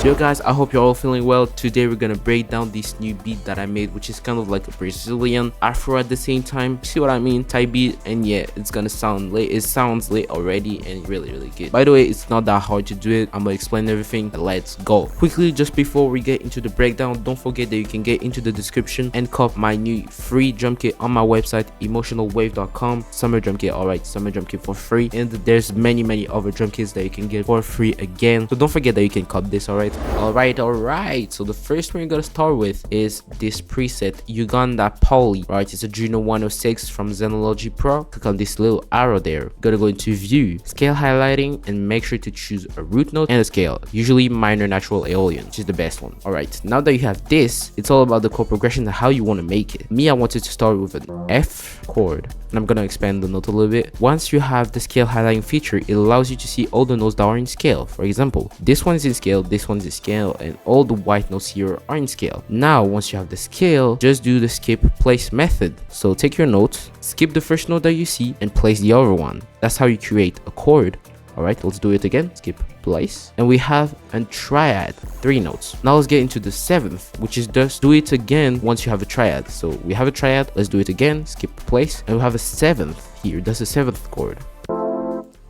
So yo guys, I hope you're all feeling well. Today we're gonna break down this new beat that I made, which is kind of like a Brazilian Afro at the same time. See what I mean? Type beat, and yeah, it's gonna sound lit. It sounds lit already and really good. By the way, it's not that hard to do it. I'm gonna explain everything. Let's go. Quickly, just before we get into the breakdown, don't forget that you can get into the description and cop my new free drum kit on my website, emotionalwave.com. Summer drum kit, alright, summer drum kit for free. And there's many other drum kits that you can get for free again. So don't forget that you can cop this, alright. So the first one we're gonna start with is this preset, Uganda Poly, right? It's a Juno 106 from Xenology Pro. Click on this little arrow there. Gonna go into view, scale highlighting, and make sure to choose a root note and a scale, usually minor natural Aeolian, which is the best one. Alright, now that you have this, it's all about the chord progression and how you want to make it. Me, I wanted to start with an F chord, and I'm gonna expand the note a little bit. Once you have the scale highlighting feature, it allows you to see all the notes that are in scale. For example, this one is in scale, this one's in scale, and all the white notes here are in scale. Now once you have the scale, just do the skip place method. So take your note, skip the first note that you see, and place the other one. That's how you create a chord. Alright, let's do it again. Skip place, and we have a triad, 3 notes. Now let's get into the 7th, which is just do it again once you have a triad. So we have a triad, let's do it again, skip place, and we have a 7th here. That's a 7th chord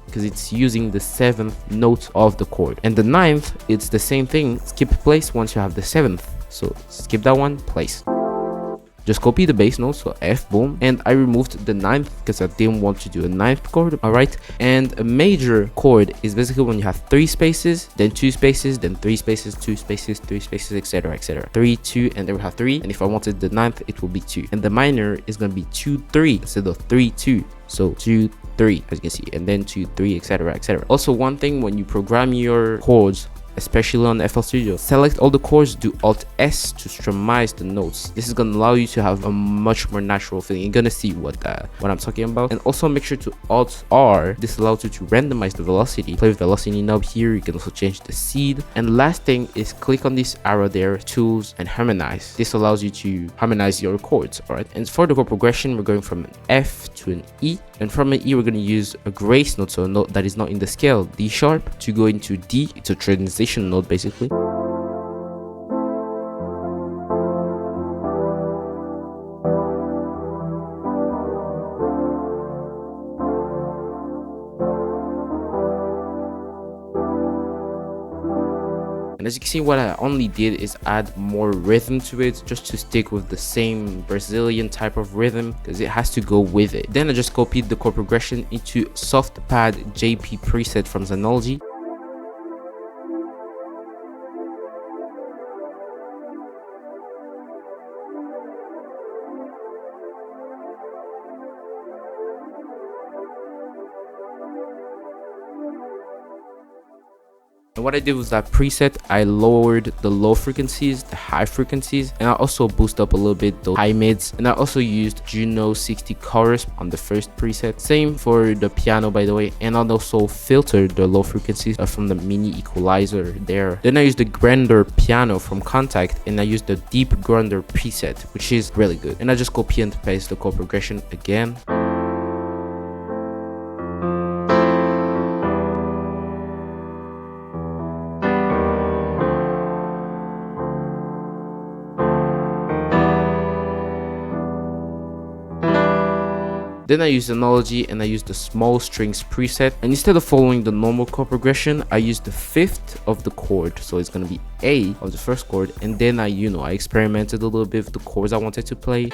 because it's using the 7th note of the chord. And the 9th, it's the same thing, skip place once you have the 7th. So skip that one, place. Just copy the bass note, so F, boom, and I removed the 9th because I didn't want to do a 9th chord. Alright, and a major chord is basically when you have 3 spaces, then 2 spaces, then 3 spaces, 2 spaces, 3 spaces, etc. 3, 2, and then we have 3, and if I wanted the 9th, it will be 2. And the minor is going to be 2, 3 instead of 3, 2. So 2, 3, as you can see, and then 2, 3, etc. Also, one thing when you program your chords, especially on FL Studio, select all the chords, do Alt S to strumize the notes. This is gonna allow you to have a much more natural feeling. You're gonna see what I'm talking about. And also make sure to Alt R. This allows you to randomize the velocity. Play with velocity knob here. You can also change the seed. And last thing is click on this arrow there, tools, and harmonize. This allows you to harmonize your chords. Alright, and for the chord progression, we're going from an F to an E. And from an E, we're going to use a grace note, so a note that is not in the scale, D sharp, to go into D. It's a transition note basically. And as you can see, what I only did is add more rhythm to it, just to stick with the same Brazilian type of rhythm, because it has to go with it. Then I just copied the chord progression into Soft Pad JP preset from Xenology. And what I did was that preset, I lowered the low frequencies, the high frequencies, and I also boosted up a little bit the high mids. And I also used Juno 60 chorus on the first preset. Same for the piano, by the way. And I also filtered the low frequencies from the mini equalizer there. Then I used the grander piano from Contact, and I used the deep grander preset, which is really good. And I just copy and paste the chord progression again. Then I used Analogy and I used the small strings preset, and instead of following the normal chord progression, I used the 5th of the chord, so it's gonna be A of the first chord, and then I experimented a little bit with the chords I wanted to play.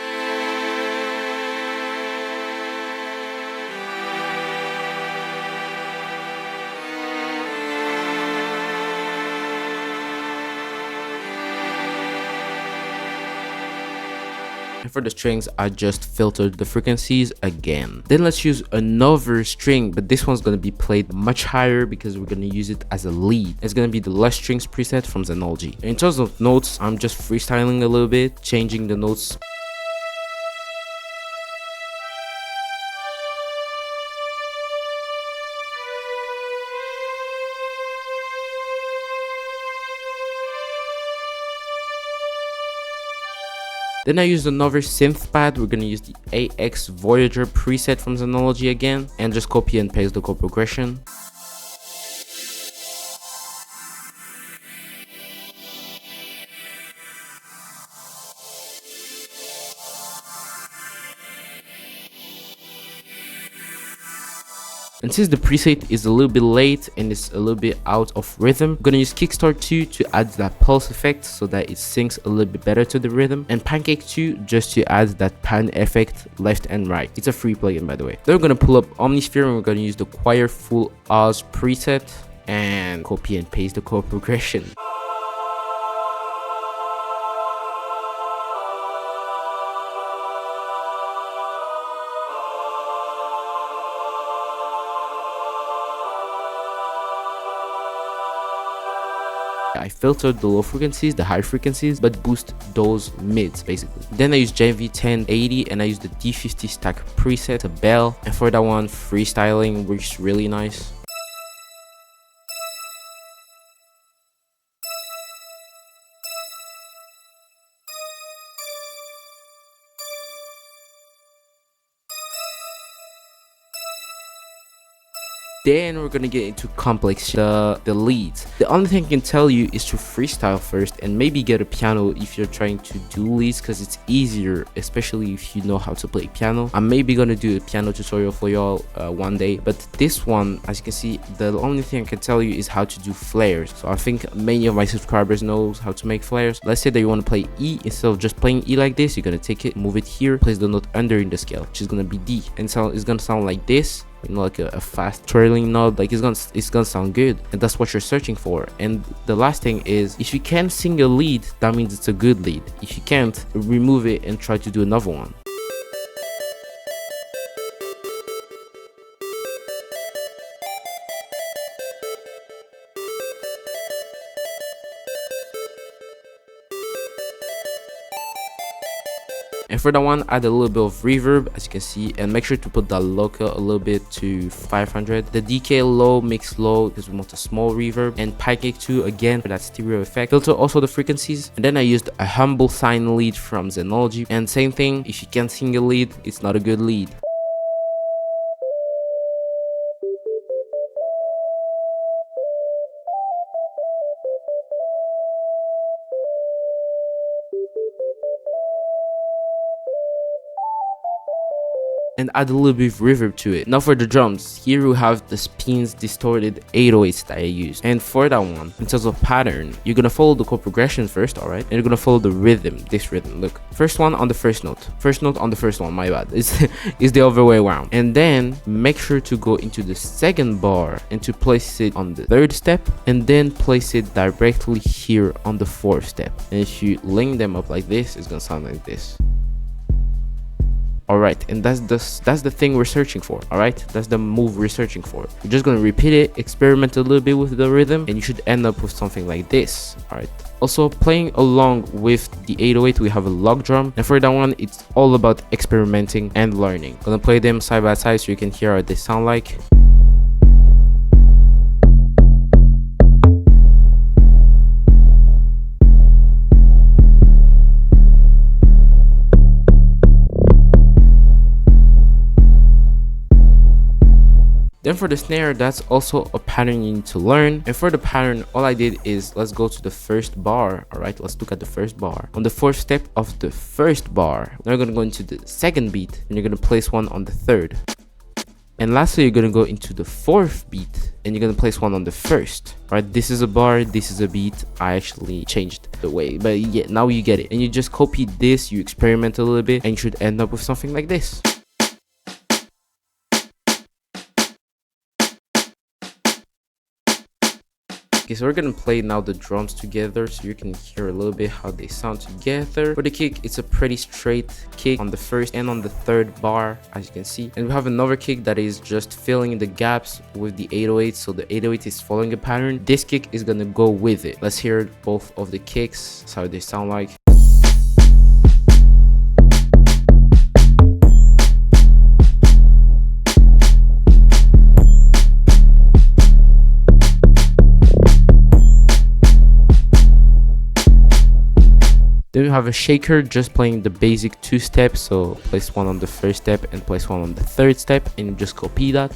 And for the strings, I just filtered the frequencies again. Then let's use another string, but this one's going to be played much higher because we're going to use it as a lead. It's going to be the less strings preset from Xenology. In terms of notes, I'm just freestyling a little bit, changing the notes. Then I used another synth pad. We're gonna use the AX Voyager preset from Xenology again, and just copy and paste the chord progression. And since the preset is a little bit late and it's a little bit out of rhythm, I'm gonna use Kickstart 2 to add that pulse effect so that it syncs a little bit better to the rhythm, and Pancake 2 just to add that pan effect left and right. It's a free plugin, by the way. Then we're gonna pull up Omnisphere and we're gonna use the Choir Full Oz preset and copy and paste the chord progression. I filtered the low frequencies, the high frequencies, but boost those mids basically. Then I use JV 1080 and I use the D50 stack preset, a bell, and for that one, freestyling works really nice. Then we're gonna get into complex, the leads. The only thing I can tell you is to freestyle first and maybe get a piano if you're trying to do leads, because it's easier, especially if you know how to play piano. I'm maybe gonna do a piano tutorial for y'all one day, but this one, as you can see, the only thing I can tell you is how to do flares. So I think many of my subscribers knows how to make flares. Let's say that you want to play E. Instead of just playing E like this, you're gonna take it, move it here, place the note under in the scale, which is gonna be D, and so it's gonna sound like this. You know, like a fast trailing note, like it's gonna sound good, and that's what you're searching for. And the last thing is, if you can sing a lead, that means it's a good lead. If you can't, remove it and try to do another one. And for that one, add a little bit of reverb, as you can see, and make sure to put the local a little bit to 500. The DK low, mix low, because we want a small reverb, and Pancake 2 again for that stereo effect. Filter also the frequencies, and then I used a humble sine lead from Xenology. And same thing, if you can't sing a lead, it's not a good lead. And add a little bit of reverb to it. Now for the drums, here we have the spins distorted 808s that I used. And for that one, in terms of pattern, you're gonna follow the chord progression first, alright? And you're gonna follow the rhythm, this rhythm. Look, first one on the first note on the first one, my bad. It's the other way around. And then make sure to go into the second bar and to place it on the third step, and then place it directly here on the fourth step. And if you link them up like this, it's gonna sound like this. Alright, and that's the thing we're searching for. Alright, that's the move we're searching for. You're just gonna repeat it, experiment a little bit with the rhythm, and you should end up with something like this. Alright, also playing along with the 808, we have a log drum, and for that one, it's all about experimenting and learning. Gonna play them side by side so you can hear what they sound like. Then for the snare, that's also a pattern you need to learn. And for the pattern, all I did is, let's go to the first bar. All right, let's look at the first bar. On the fourth step of the first bar, now you're gonna go into the second beat, and you're gonna place one on the third. And lastly, you're gonna go into the fourth beat, and you're gonna place one on the first. All right, this is a bar, this is a beat. I actually changed the way, but yeah, now you get it. And you just copy this, you experiment a little bit, and you should end up with something like this. Okay, so we're gonna play now the drums together so you can hear a little bit how they sound together. For the kick, it's a pretty straight kick on the first and on the third bar, as you can see. And we have another kick that is just filling in the gaps with the 808, so the 808 is following a pattern. This kick is gonna go with it. Let's hear both of the kicks. That's how they sound like. Then we have a shaker just playing the basic 2 steps, so place one on the first step and place one on the third step, and you just copy that.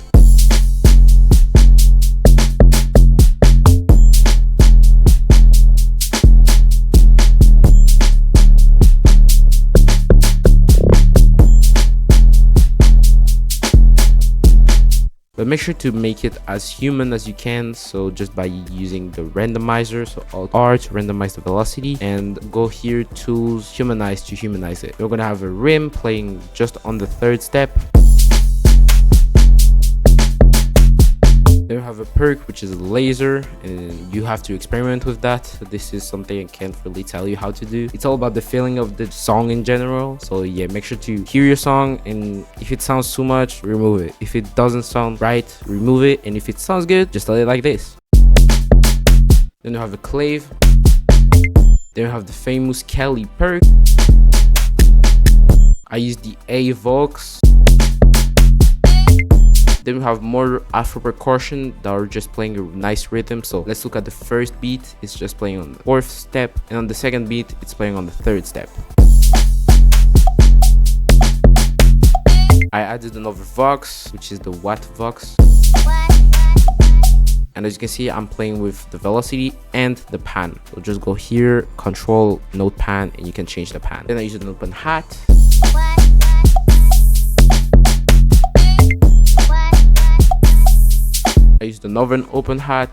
But but make sure to make it as human as you can. So just by using the randomizer, so Alt R to randomize the velocity, and go here, tools, humanize to humanize it. We're gonna have a rim playing just on the third step. Then we have a perk, which is a laser, and you have to experiment with that. So this is something I can't really tell you how to do. It's all about the feeling of the song in general. So yeah, make sure to hear your song, and if it sounds too much, remove it. If it doesn't sound right, remove it, and if it sounds good, just let it like this. Then you have a clave. Then you have the famous Kelly perk. I use the A Vox. Then we have more Afro percussion that are just playing a nice rhythm. So let's look at the first beat. It's just playing on the fourth step, and on the second beat it's playing on the third step. I added another Vox, which is the Watt Vox. And as you can see, I'm playing with the velocity and the pan. So just go here, control note pan, and you can change the pan. Then I use an open hat. I used another open hat.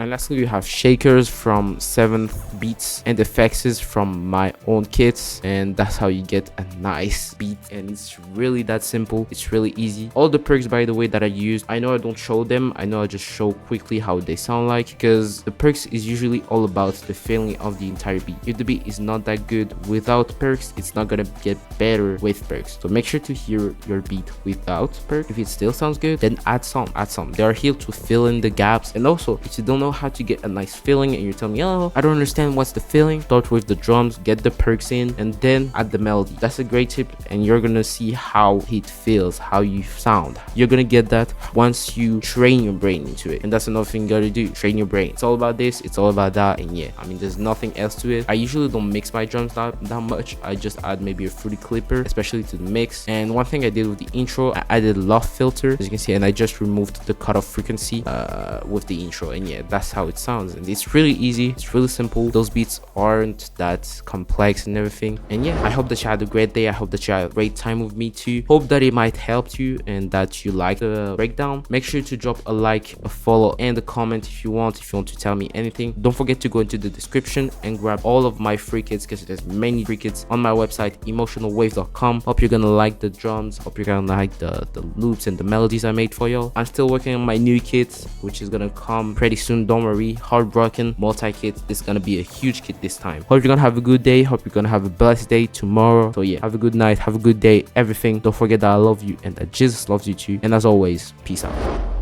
And lastly, we have shakers from 7th beats and effects from my own kits, and that's how you get a nice beat. And it's really that simple. It's really easy. All the perks, by the way, that I used, I know I don't show them. I know I just show quickly how they sound like, because the perks is usually all about the feeling of the entire beat. If the beat is not that good without perks, it's not gonna get better with perks. So make sure to hear your beat without perks. If it still sounds good, then add some. They are here to fill in the gaps. And also, if you don't know how to get a nice feeling and you're telling me, oh, I don't understand what's the feeling, start with the drums, get the perks in, and then add the melody. That's a great tip, and you're gonna see how it feels, how you sound. You're gonna get that once you train your brain into it. And that's another thing you gotta do, train your brain. It's all about this, it's all about that. And yeah, I mean, there's nothing else to it. I usually don't mix my drums that much. I just add maybe a fruity clipper, especially to the mix. And one thing I did with the intro, I added loft filter, as you can see, and I just removed the cutoff frequency with the intro. And yeah, that's how it sounds. And it's really easy, it's really simple. Those beats aren't that complex and everything. And yeah, I hope that you had a great day. I hope that you had a great time with me too. Hope that it might help you and that you like the breakdown. Make sure to drop a like, a follow, and a comment if you want to tell me anything. Don't forget to go into the description and grab all of my free kits, because there's many free kits on my website, emotionalwave.com. Hope you're gonna like the drums, hope you're gonna like the loops and the melodies I made for y'all. I'm still working on my new kit, which is gonna come pretty soon. Don't worry. Heartbroken multi-kit is gonna be a huge kit this time. Hope you're gonna have a good day. Hope you're gonna have a blessed day tomorrow. So yeah, have a good night, have a good day, everything. Don't forget that I love you and that Jesus loves you too. And as always, peace out.